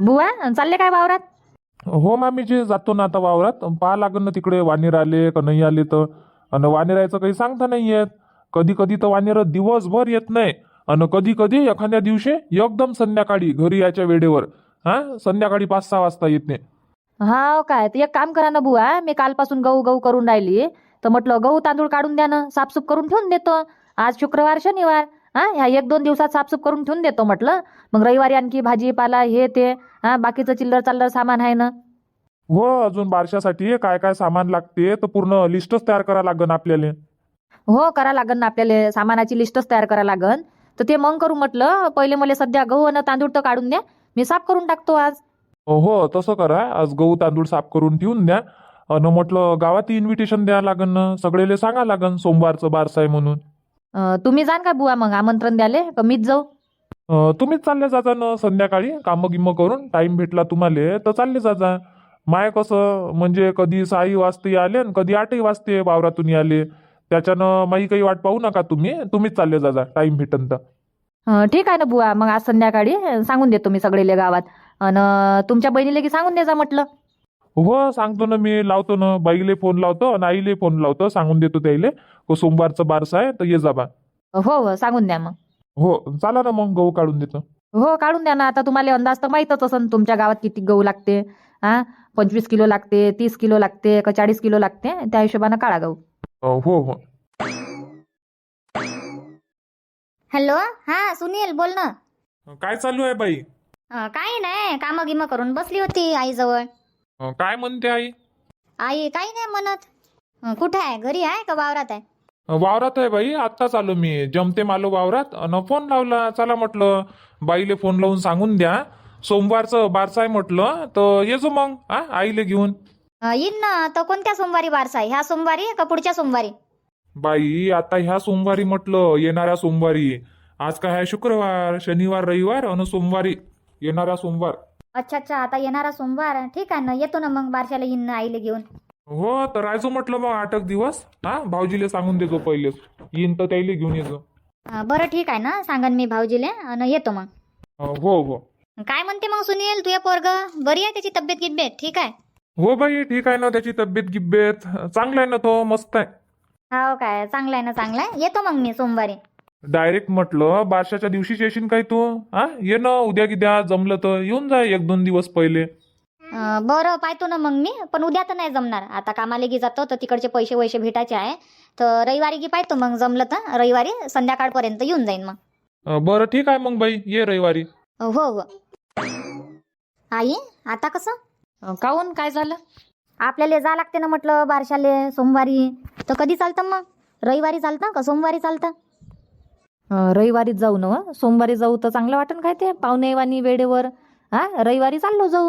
बुवा चालले काय वावरात? हो मामीजी, जातो ना आता वावरात. पाहा लागन ना तिकडे वानेर आले का नाही आले तर. आणि वानेरायचं काही सांगता नाही येत. कधी कधी तर वानेर दिवसभर येत नाही, आणि कधी कधी एखाद्या दिवशी एकदम संध्याकाळी घरी यायच्या वेळेवर, संध्याकाळी 5-6 वाजता येते. हा काय, तर एक काम करा ना बुवा, मी कालपासून गहू गहू करून राहिली, तर म्हटलं गहू तांदूळ काढून द्या ना, साफसूफ करून ठेवून देतो. आज शुक्रवार शनिवार, ह्या 1-2 दिवसात साफसूफ करून ठेवून देतो म्हटलं. मग रविवारी आणखी भाजीपाला हे ते बाकीचं चिल्लर चाललर सामान आहे ना. हो, अजून बारशासाठी काय काय सामान लागते तर पूर्ण लिस्टच तयार करा लागन आपल्याला. हो, करा लागन ना आपल्याला, सामानाची लिस्टच तयार करा लागन. तर ते मग करू म्हटलं. पहिले मला सध्या गहू आणि तांदूळ तर काढून द्या, मी साफ करून टाकतो आज. हो, तसं करा. आज गहू तांदूळ साफ करून ठेवून द्या. आणि म्हटलं गावात इन्व्हिटेशन द्या लागन ना, सगळेले सांगा लागन सोमवारचं बारसं आहे म्हणून. तुम्ही जाण का बुवा मग आमंत्रण द्याले, का मीच जाऊ? तुम्हीच चालले जाता ना संध्याकाळी, कामं गिम्म करून टाइम भेटला तुम्हाला तर चालले जाता. माय कसं म्हणजे कधी 6 वाजता आले आणि कधी 8 वाजते वावरातून आले, त्याच्यानं माई काही वाट पाहू नका. तुम्हीच चालले जाता टाइम भेटन तर. ठीक आहे ना बुवा, मग आज संध्याकाळी सांगून देतो मी सगळेले गावात. आणि तुमच्या बहिणीला की सांगून द्यायचा म्हटलं. हो, सांगतो ना, मी लावतो ना, बाईले फोन लावतो आणि आईले फोन लावतो, सांगून देतो त्याईले को सोमवारचं बारसं आहे तर ये जा बा. हो हो, सांगून द्या मग. हो, चला ना मग गहू काढून देतो. हो, काढून द्या ना. आता तुम्हाला अंदाज तर माहीतच असन तुमच्या गावात किती गहू लागते. 25 किलो लागते, 30 किलो लागते का 40 किलो लागते, त्या हिशोबानं काढा गहू. हो हो. हॅलो, हा सुनील बोल ना. काय चालू आहे बाई? काही नाही, कामं गिमं करून बसली होती आईजवळ. काय म्हणते आई? आई काही नाही म्हणत. कुठे आहे, घरी आहे का वावरात आहे? वावरात आहे बाई, आत्ताच आलो मी. जमते आलो वावरात आणि फोन लावला. चला म्हटलं बाईले फोन लावून सांगून द्या सोमवारचं बारसं आहे म्हटलं, तर येजो मग आईले घेऊन. येईन ना. तर कोणत्या सोमवारी बारसा आहे, ह्या सोमवारी का पुढच्या सोमवारी? बाई आता ह्या सोमवारी म्हटलं, येणाऱ्या सोमवारी. आज काय आहे, शुक्रवार, शनिवार, रविवार आणि सोमवारी, येणाऱ्या सोमवार. अच्छा अच्छा, आता येणारा सोमवार. ठीक आहे ना, येतो ना मग बारशाला, येईन ना आईला घेऊन. हो, तर राहायचो म्हटलं मग 8 दिवस. भाऊजीले सांगून देजो पहिलेच, येईन तर त्याला घेऊन येजो. बरं ठीक आहे ना, सांगन मी भाऊजीले आणि येतो मग. हो हो. काय म्हणते मग सुनील, तुझ्या पोरग बरी आहे, त्याची तब्येत गिब्येत ठीक आहे? हो बाई, ठीक आहे ना, त्याची तब्येत गिब्येत चांगला आहे ना, तो मस्त आहे. हो काय, चांगला आहे ना, चांगला आहे. येतो मग मी सोमवारी. डायरेक्ट म्हटलं बारशाच्या दिवशीच येशील काय तू? ये ना उद्या गिद्या, जमलं तर येऊन जा 1-2 दिवस पहिले. बरं पाहतो ना मग मी, पण उद्या तर नाही जमणार. आता कामाला गी जातो तर तिकडचे पैसे वैसे भेटायचे आहे. तर रविवारी गी पाहतो मग, जमलं तर रविवारी संध्याकाळपर्यंत येऊन जाईन मग. बरं ठीक आहे मग बाई, ये रविवारी. हो हो. आई आता कसं? काहून, काय झालं? आपल्याला जा लागते ना म्हटलं बारशाले सोमवारी. तर कधी चालतं मग, रविवारी चालतं का सोमवारी चालतं? रविवारीच जाऊ ना व. सोमवारी जाऊ तर चांगलं वाटन काय ते, पाहुणेवानी वेळेवर. रविवारी चाललो जाऊ.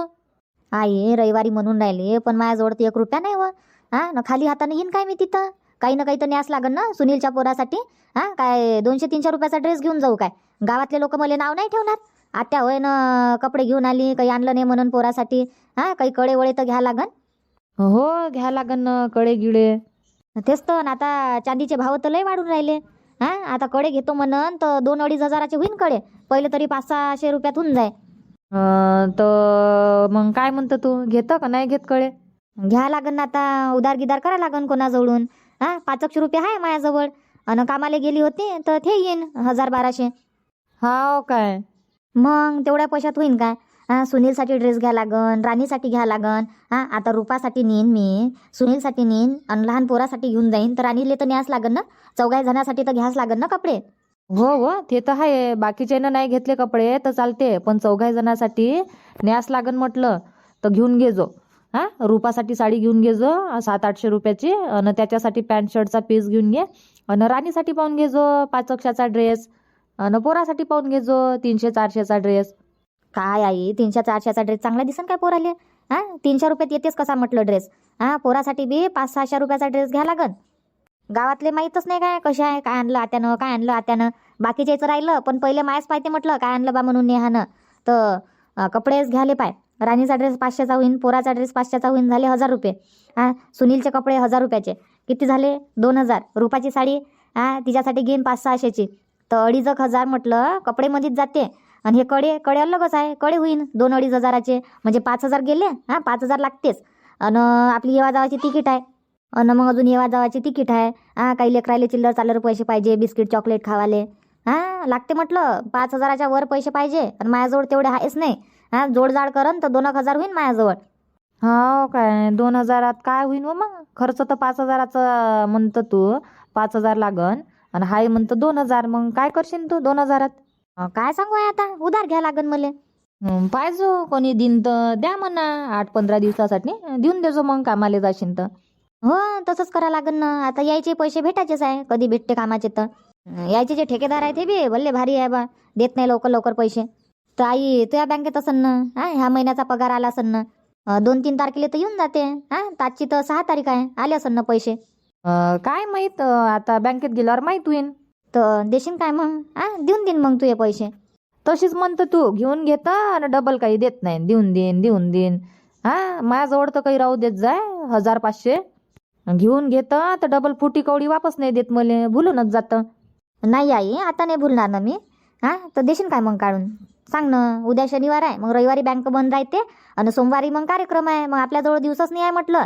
आई रविवारी म्हणून राहिले, पण माझ्याजवळ तर 1 रुपया नाही व. ना खाली हाताने येईन काय मी तिथं? काही ना काही तर न्यास लागन ना सुनीलच्या पोरासाठी. काय 200-300 रुपयाचा ड्रेस घेऊन जाऊ काय? गावातले लोक मला नाव नाही ठेवणार. आत्या होय ना, कपडे घेऊन आली, काही आणलं नाही म्हणून पोरासाठी. काही कडे वळे तर घ्या लागन. हो, घ्या लागन ना कडे गिळे. तेच तर. आता चांदीचे भाव तर लय वाढून राहिले. आता कडे घेतो म्हणन तर 2-2.5 हजाराचे होईन कडे. पहिले तरी 500-600 रुपयात होऊन जाय. तर मग काय म्हणतो तू, घेतं का नाही घेत कडे? घ्या लागन ना आता, उधार गिदार करा लागन कोणाजवळून. 500 रुपये आहे माझ्याजवळ, आणि कामाला गेली होती तर ते येईन 1000-1200. हाव काय? मग तेवढ्या पैशात होईन काय? सुनीलसाठी ड्रेस घ्या लागन, राणीसाठी घ्या लागन. आता रुपासाठी नेईन मी, सुनीलसाठी नेईन, आणि लहान पोरासाठी घेऊन जाईन. तर राणीले तर न्यास लागन ना, 4 जणांसाठी तर घ्यास लागन ना कपडे. हो हो, ते तर आहे. बाकीच्यानं नाही घेतले कपडे तर चालते, पण 4 जणांसाठी न्यास लागन म्हटलं तर घेऊन घे जो. रुपासाठी साडी घेऊन घे जो 700-800 रुपयाची, आणि त्याच्यासाठी पॅन्ट शर्टचा पीस घेऊन घे. आणि राणीसाठी पाहून घे जो 500चा ड्रेस, आणि पोरासाठी पाहून घे जो 300-400चा ड्रेस. काय आई, 300-400चा ड्रेस चांगला दिसन काय पोराले? 300 रुपयात येतेच कसा म्हटलं ड्रेस? पोरासाठी बी 500-600 रुपयाचा ड्रेस घ्या लागन. गावातले माहीतच नाही काय कशा आहे, काय आणलं आत्यानं, काय आणलं आत्यानं. बाकीच्याचं राहिलं, पण पहिले मायच पाहते म्हटलं काय आणलं बा म्हणून नेहानं. तर कपडेच घ्याले पाय. राणीचा ड्रेस 500चा होईन, पोराचा ड्रेस 500चा होईन, झाले 1000 रुपये. सुनीलचे कपडे 1000 रुपयाचे किती झाले? 2000. रुपाची साडी तिच्यासाठी घेईन 500-600ची, तर 2500 म्हटलं कपडेमध्येच जाते. आणि हे कडे अलगच आहे. कडे होईन 2-2.5 हजाराचे, म्हणजे 5,000 गेले. 5,000 लागतेच. आणि आपली येवा जावाची तिकीट आहे. आणि मग अजून येवा जावाची तिकीट आहे. काही लेकराले चिल्लर चालर पैसे पाहिजे, बिस्किट चॉकलेट खावाले. लागते म्हटलं. 5,000च्या वर पैसे पाहिजे. आणि माझ्याजवळ तेवढे आहेच नाही. जोडजाड करन तर 2,000 होईन माझ्याजवळ. हो काय 2,000 काय होईन व मग? खर्च तर 5,000चा म्हणतं तू. 5,000 लागन आणि हाय म्हणतं 2,000. मग काय करशील तू 2,000? काय सांगू आहे आता, उधार घ्या लागन मले. पाहिजो कोणी दिन तर द्या म्हणा. 8-15 दिवसासाठी देऊन देजो मग कामाला जाशील तर. हो तसंच करा लागन ना. आता यायचे पैसे भेटायचेच आहे. कधी भेटते कामाचे तर. यायचे जे ठेकेदार आहे ते बी भल्ले भारी आहे बा. देत नाही लवकर पैसे. तर आई तुझ्या बँकेत असन ना. ह्या महिन्याचा पगार आला असन ना. 2-3 तारखेला तर येऊन जाते. ताजची तर 6 तारीख आहे. आले असन ना पैसे. काय माहित आता बँकेत गेल्यावर माहित होईन. तर देशील काय मग? देऊन देईन मग तुझे पैसे. तशीच म्हणतं तू घेऊन घेत आणि डबल काही देत नाही. देऊन देईन. माझ्याजवळ तर काही राहू देत जाय 1,000-500 घेऊन घेत तर डबल फुटी कवडी वापस नाही देत मले. भुलूनच जातं. नाही आई आता नाही भुलणार ना मी. तर देशील काय मग काढून? सांग ना. उद्या शनिवार आहे, मग रविवारी बँक बंद राहते आणि सोमवारी मग कार्यक्रम आहे. मग आपल्याजवळ दिवसच नाही आहे म्हटलं.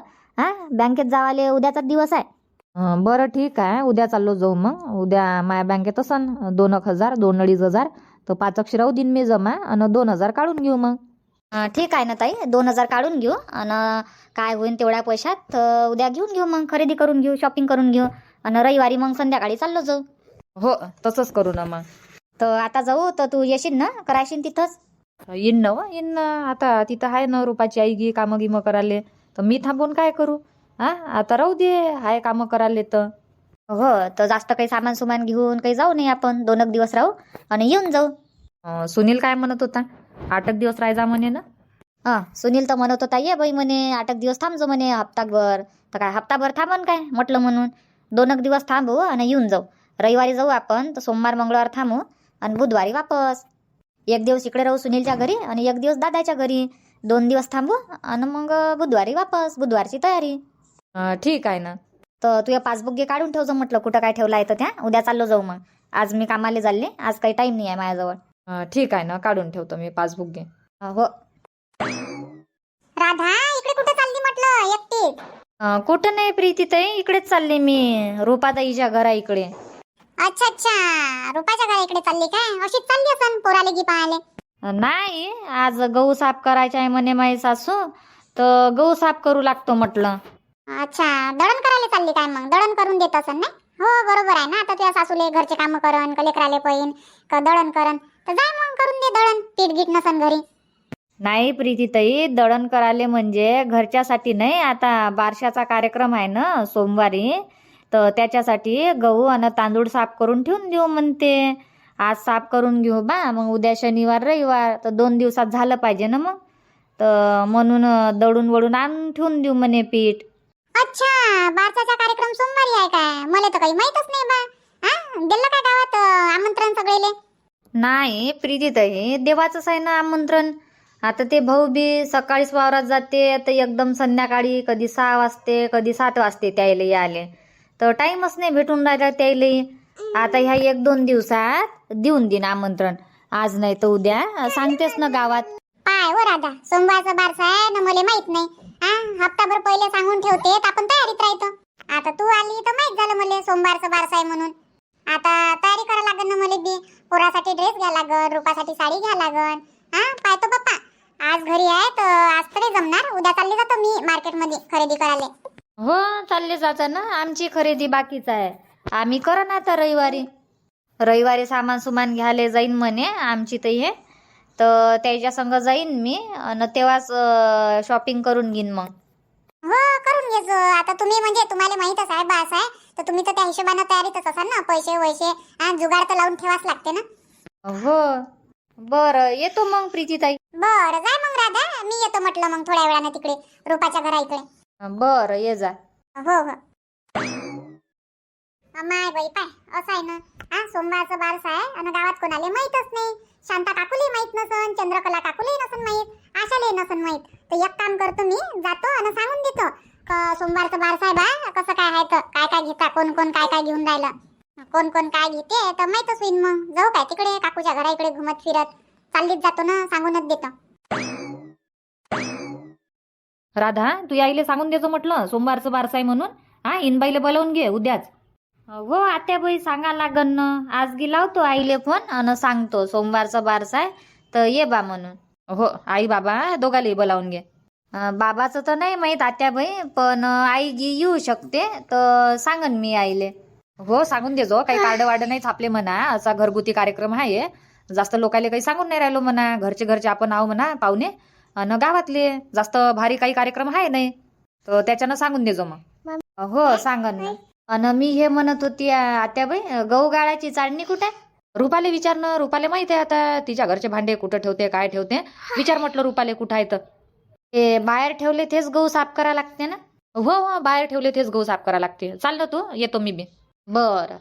बँकेत जावाले उद्याचाच दिवस आहे. बरं ठीक आहे. उद्या चाललो जाऊ मग. उद्या माझ्या बँकेत असन 2,000 2-2.5 हजार तर 5 राहू दिन मी जमा आणि 2,000 काढून घेऊ मग. ठीक आहे ना ताई. 2,000 काढून घेऊ आणि काय होईल तेवढ्या पैशात उद्या घेऊन घेऊ. मग खरेदी करून घेऊ, शॉपिंग करून घेऊ आणि रविवारी मग संध्याकाळी चाललो जाऊ. हो तसंच करू ना मग. तर आता जाऊ तर तू येशील ना? करायशील तिथंच? येईन ना आता तिथं आहे ना रुपाची आई गी कामं गिमं करायले. तर मी थांबून काय करू? आता राहू दे. हाय कामं करायले तर. हो तर जास्त काही सामान घेऊन काही जाऊ नाही आपण. 2 दिवस राहू आणि येऊन जाऊ. सुनील काय म्हणत होता? 8 दिवस राहायचा म्हणे ना. सुनील तर म्हणत होता ये बाई म्हणे 8 दिवस थांबजो म्हणे हप्ताभर. तर काय हप्ताभर थांबन काय म्हटलं म्हणून 2 दिवस थांबू आणि येऊन जाऊ. रविवारी जाऊ आपण तर सोमवार मंगळवार थांबू आणि बुधवारी वापस. 1 दिवस इकडे राहू सुनीलच्या घरी आणि 1 दिवस दादाच्या घरी. 2 दिवस थांबू आणि मग बुधवारी वापस. बुधवारची तयारी. ठीक आहे ना. तर तुझ्या पासबुक घे काढून ठेवजो म्हटलं. कुठं काय ठेवला आहे तर त्या. उद्या चाललो जाऊ मग. आज मी कामाला चालले. आज काही टाईम नाही आहे माझ्याजवळ. ठीक आहे ना. काढून ठेवतो मी पासबुक घे. हो. राधा इकडे कुठे चालली म्हटलं एकटी? कुठं नाही प्रीती ताई. इकडेच चालले मी. रुपाताईच्या घरा इकडे. अच्छा रुपाच्या घरा इकडे चालली काय? अशीच चालली असन पोराले गी पाहाले? नाही आज गहू साफ करायचा आहे म्हणे माझी सासू. तर गहू साफ करू लागतो म्हटलं. अच्छा दळण करायला चालली काय? मग दळण करून देत असन ना? हो बरोबर आहे ना. आता तुझ्या सासूले घरचे काम करन का लेकराले पहीन का दळण करन तर जा मग करून दे दळण. पीठ गीट नसन घरी. नाही प्रीतीताई दळण करायले म्हणजे घरच्यासाठी नाही. आता बारशाचा कार्यक्रम आहे ना सोमवारी. तर त्याच्यासाठी गहू आणि तांदूळ साफ करून ठेवून देऊ म्हणते. आज साफ करून घेऊ बा. मग उद्या शनिवार रविवार तर 2 दिवसात झालं पाहिजे ना मग. तर म्हणून दळून वळून आणून ठेवून देऊ म्हणे पीठ. अच्छा बारसाचा कार्यक्रम सोमवारी आहे काय? मला तर काही माहीतच नाही बा. दिलं काय गावात आमंत्रण सगळेले? नाही प्रीतीताई देवाचंच आहे ना आमंत्रण. आता ते भाऊ बी सकाळीच वावरात जाते तर एकदम संध्याकाळी कधी 6 वाजते कधी 7 वाजते त्याला यायले. तर टाईमच नाही भेटून राहिला त्याला. आता ह्या 1-2 दिवसात देऊन देईन आमंत्रण. आज नाही तर उद्या सांगतेस ना गावात. पाय हो राधा सोमवारचा बारसा आहे ना मला माहित नाही. हप्ताभर पहिले सांगून ठेवते तर आपण तयारीत राहतो. आता तू आली तर माहित झालं मला सोमवारचा बारसा आहे म्हणून. आता तयारी करा लागन ना मला बी. पोरासाठी ड्रेस घ्या लागन, रुपासाठी साडी घ्या लागन. पाहतो पप्पा आज घरी आहे तर आज तरी जमणार. उद्या चालले जातो मी मार्केटमध्ये खरेदी करायला. हो चालले जाता ना. आमची खरेदी बाकीच आहे. आम्ही करा ना आता रविवारी सामान घ्यायला जाईन म्हणे आमची तर हे. तर त्याच्या संग जाईन मी आणि तेव्हाच शॉपिंग करून घेईन मग. हो करून घेजो. आता तुम्ही म्हणजे तुम्हाला माहीतच आहे बास आहे तर तुम्ही तर त्या हिशोबाने तयारीतच असाल ना. पैसे वैसे जुगाड तर लावून ठेवाच लागते ना. हो बरं येतो मग प्रीतीताई. बरं जाय मग राधा. मी येतो म्हटलं मग थोड्या वेळानं तिकडे रुपाच्या घरा इकडे. बरं ये जा. हो माय बाई पाय असं आहे ना. सोमवारचं बारस आहे आणि गावात कोणाला माहीतच नाही. शांता काकूले माहीत नसन, चंद्रकला काकूले नसन माहीत, आशाले नसन माहीत. तर एक काम करतो मी जातो आणि सांगून देतो का सोमवारचं बारस आहे बा. कसं काय आहे तर काय काय घेता कोण काय घेऊन राहिलं कोण काय घेते तर माहीतच होईन. मग जाऊ काय तिकडे काकूच्या घरा इकडे घुमत फिरत. चाललीच जातो ना, सांगूनच देतो. राधा तू आईले सांगून देजो म्हटलं सोमवारचं बारस आहे म्हणून. हा इनबाईले बोलावून घे उद्याच. हो आत्याबाई सांगा लागन ना. आज गी लावतो आईले फोन आणि सांगतो सोमवारचं बारस आहे तर ये बा म्हणून. हो आई बाबा दोघाले बोलावून घे. बाबाचं तर नाही माहीत आत्याबाई, पण आई गी येऊ शकते तर सांगन मी आईले. हो सांगून देजो. काही कार्ड वार्ड नाही छापले म्हणा. असा घरगुती कार्यक्रम आहे. जास्त लोकांना काही सांगून नाही राहिलो म्हणा. घरचे घरचे आपण आहो म्हणा पाहुणे आणि गावातले. जास्त भारी काही कार्यक्रम आहे नाही तर त्याच्यानं सांगून देजो मग. हो सांगन ना. आणि मी हे म्हणत होती आत्याबाई, गहू गाळाची चाळणी कुठे? रुपाले विचारणं. रुपाले माहित आहे आता तिच्या घरचे भांडे कुठं ठेवते काय ठेवते. विचार म्हटलं रुपाले कुठं आहे तर. ते बाहेर ठेवले तेच गहू साफ करा लागते ना. हो हो बाहेर ठेवले तेच गहू साफ करा लागते. चाल ना तू येतो मी बी. बरं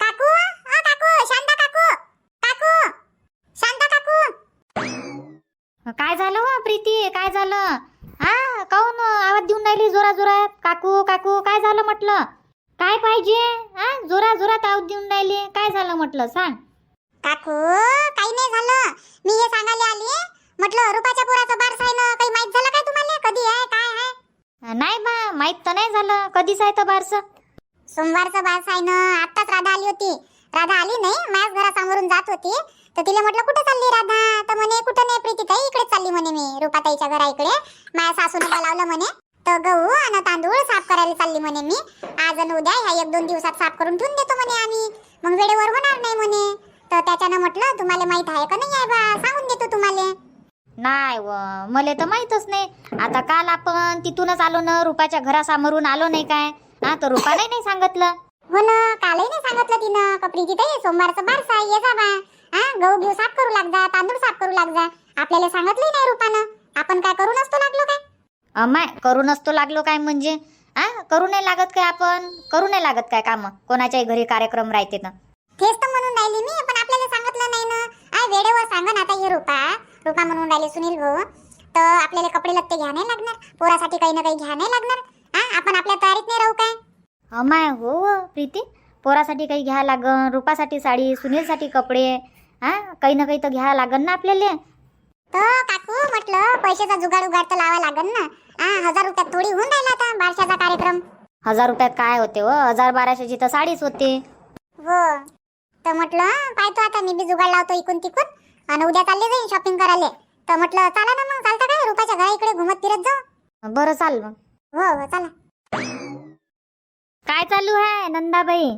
काकू, ओ काकू, शांता काकू, काकू, शांता काकू. काय झालं हो प्रीती, काय झालं? हा काऊन आवाज देऊन राहिली जोरा जोरात? काकू काकू काय झालं म्हटलं? काय पाहिजे? हा जोरा जोरात आवाज देऊन राहिली. काय झालं म्हटलं सांग. काकू काही नाही झालं. मी हे सांगायला आली म्हटलं रुपाच्या पोराचं बारस आहे ना. काही माहित झालं काय तुम्हाला? कधी आहे काय आहे? नाही बा माहित तर नाही झालं. कधीच आहे तर बारस? सोमवारचं बारस आहे ना. आत्ताच राधा आली होती. राधा आली नाही, माझ्याच घरासमोरून जात होती तर तिला म्हटलं कुठे चालली राधा? तर म्हणे कुठं नाही प्रीती ताई, इकडेच चालली म्हणे मी रुपाताईच्या घरा इकडे. माझ्या सासूने बोलावलं म्हणे तर गहू आणि तांदूळ साफ करायला चालली म्हणे मी. आज आणि उद्या ह्या 1-2 दिवसात साफ करून ठेवून देतो म्हणे आम्ही. मग वेळेवर होणार नाही म्हणे. तर त्याच्यानं म्हटलं तुम्हाला माहित आहे का नाही आहे बा, सांगून देतो तुम्हाला. नाही व मला तर माहीतच नाही. आता काल आपण तिथूनच आलो ना, रुपाच्या घरासमोरून आलो नाही काय? हा तर रुपाने नाही सांगितलं. हो ना, कालही नाही सांगितलं तिनं का प्रीती ताई सोमवारचं बारस आहे ये जा बा. हा गहू घेऊ साफ करू लाग जा, तांदूळ साफ करू लाग जा. आपल्याला सांगितलंही नाही रुपानं. आपण काय करू नसतो लागलो काय? अमाय करू नसतो लागलो काय म्हणजे? हा करू नाही लागत काय? आपण करू नाही लागत काय काम? कोणाच्याही घरी कार्यक्रम राहते ना. तेच तर म्हणून राहिली मी, पण आपल्याला सांगितलं नाही ना. आय वेळेवर सांगा ना. आता हे रुपा म्हणून राहिले सुनील भाऊ तर आपल्याला कपडे लत्ते घ्या नाही लागणार. पोरासाठी काही ना काही घ्या नाही लागणार. हा आपण आपल्या तयारीत नाही राहू काय? अमाय हो प्रीती, पोरासाठी काही घ्या लागन, रुपासाठी साडी, सुनीलसाठी कपडे. हा काही ना काही तर घ्या लागन ना आपल्याला. तर काकू म्हटलं पैशाचा जुगाड उगाड तर लावा लागन ना. 1000 रुपयात थोडी होऊन राहिला आता बारशाचा कार्यक्रम. 1000 रुपयात काय होते हो? 1000-1200ची तर साडीच होते. हो तर म्हटलं पाहतो आता मी बी जुगाड लावतो इकून तिकून आणि उद्या चालले जाईन शॉपिंग करायला. तर म्हटलं चला ना मग. चालतं काय रुपाच्या घरा इकडे घुमत फिरत जाऊ? बरं चाल मग. हो हो चला. काय चालू आहे नंदाबाई?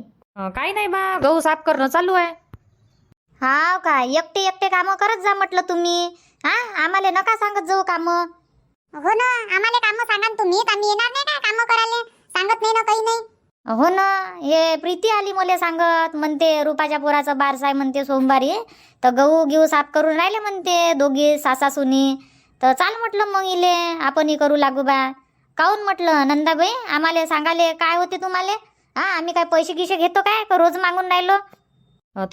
काही नाही बा गहू साफ करणं चालू आहे. हाव काय एकटे एकटे कामं करत जा म्हटलं तुम्ही. हा आम्हाला नका सांगत जाऊ कामं. हो ना, आम्हाला काम सांगा ना तुम्ही. आम्ही येणार नाही काय काम करायला? सांगत नाही ना काही नाही. हो ना, हे प्रीती आली मला सांगत. म्हणते रुपाच्या पोराचं बारस आहे म्हणते सोमवारी, तर गहू घेऊ साफ करून राहिले म्हणते दोघी सासा सुनी. तर चाल म्हटलं मग इले आपणही करू लागू बा. काऊन म्हटलं नंदाबाई आम्हाला सांगाले काय होते तुम्हाला? हा आम्ही काय पैसे गिसे घेतो काय का रोज मागून राहिलो?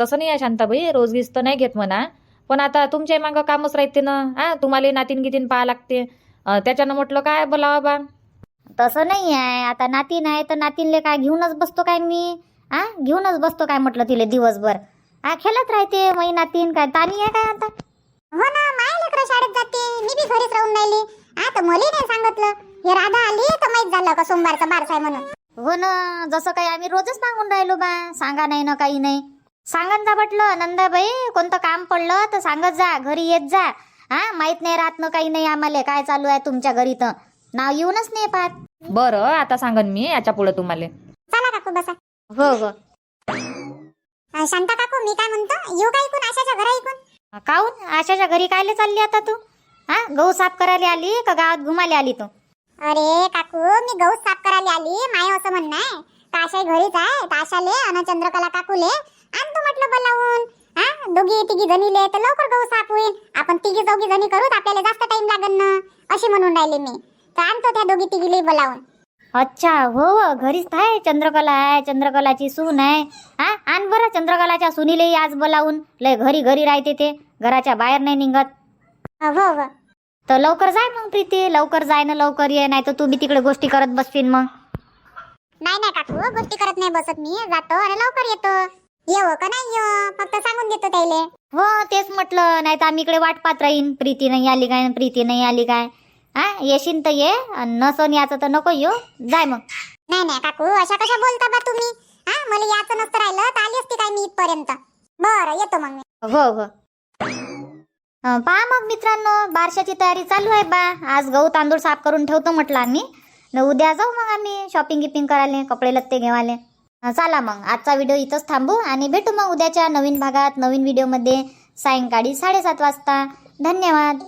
तसं नाही आहे शांताबाई, रोज गीस तर नाही घेत म्हणा. पण आता तुमच्या मागं कामच राहते ना. हा तुम्हाला नातीन गितीन पाहा लागते. त्याच्यानं म्हटलं काय बोलावा बा. तसं नाही आहे. आता नातीन आहे तर नातीनले काय घेऊनच बसतो काय मी? हा घेऊनच बसतो काय म्हटलं तिले दिवसभर? हा खेळत राहते मै नातीन. काय तानी आहे काय आता? हो ना, माय लेकरं शाळेत जाते, मी बी घरीच राहून राहिली. आता मला नाही सांगितलं. हे राधा आली तर माहित झालं का सोमवारचा बारस आहे म्हणून. हो ना, जसं काही आम्ही रोजच मागून राहिलो बा. सांगा नाही ना काही नाही. सांगत जा म्हटलं नंदाबाई, कोणतं काम पडलं तर सांगत जा, घरी येत जा. हा माहित नाही राहत ना काही नाही आम्हाला काय चालू आहे तुमच्या घरी. तर नाव येऊनच नाही पाहत. बरं आता सांगन मी याच्या पुढे तुम्हाला. चला काकू बसा. हो हो. शांता काकू मी काय म्हणतो, येऊ का इकून आशाच्या घरा इकून? काऊन आशाच्या घरी कायले चालली आता तू? हा गहू साफ करायला आली का गावात घुमायला आली तू? अरे काकू मी गहू साफ करायला आली. माय असं म्हणणं आहे का आशा घरीच आहे तर आशाले आणि चंद्रकला काकूले आणतो म्हटलं बोलावून. हा दोघी तिघी जणीले तर लवकर गहू साफ होईल. आपण तिघी चौघी जणी करू तर आपल्याला जास्त टाइम लागेल ना, अशी म्हणून राहिले मी. तर आणतो त्या दोघी तिघीले बोलावून. अच्छा हो हो, घरीच आहे. चंद्रकला आहे, चंद्रकलाची सून आहे. हा आण बरं चंद्रकलाच्या सुनीलेही आज बोलावून. लय घरी घरी राहते ते, घराच्या बाहेर नाही निघत. हो हो तर लवकर जाय मग प्रीती, लवकर जाय ना लवकर ये, नाही तर तू बी तिकडे गोष्टी करत बसशील मग. नाही नाही काकू गोष्टी करत नाही बसत मी. जातो आणि लवकर येतो. येव का नाही येव फक्त सांगून देतो त्याले. हो तेच म्हटलं, नाही तर आम्ही इकडे वाट पाहत राहीन, प्रीती नाही आली काय, प्रीती नाही आली काय. हा येशील तर ये, नसन याचं तर नको येऊ, जाय मग. नाही नाही काकू, अशा कशा बोलता बा तुम्ही? हा मला याचं नसतं राहिलं तर आली असती काय मी इथपर्यंत. बरं येतो मग मी. हो हो. पहा मग मित्रांनो, बारशाची तयारी चालू आहे बा. आज गहू तांदूळ साफ करून ठेवतो म्हटलं आम्ही, न उद्या जाऊ मग आम्ही शॉपिंग गिपिंग करायला, कपडे लत्ते घेवाले. चला मग आजचा व्हिडिओ इथंच थांबू आणि भेटू मग उद्याच्या नवीन भागात, नवीन व्हिडिओमध्ये सायंकाळी 7:30 वाजता. धन्यवाद.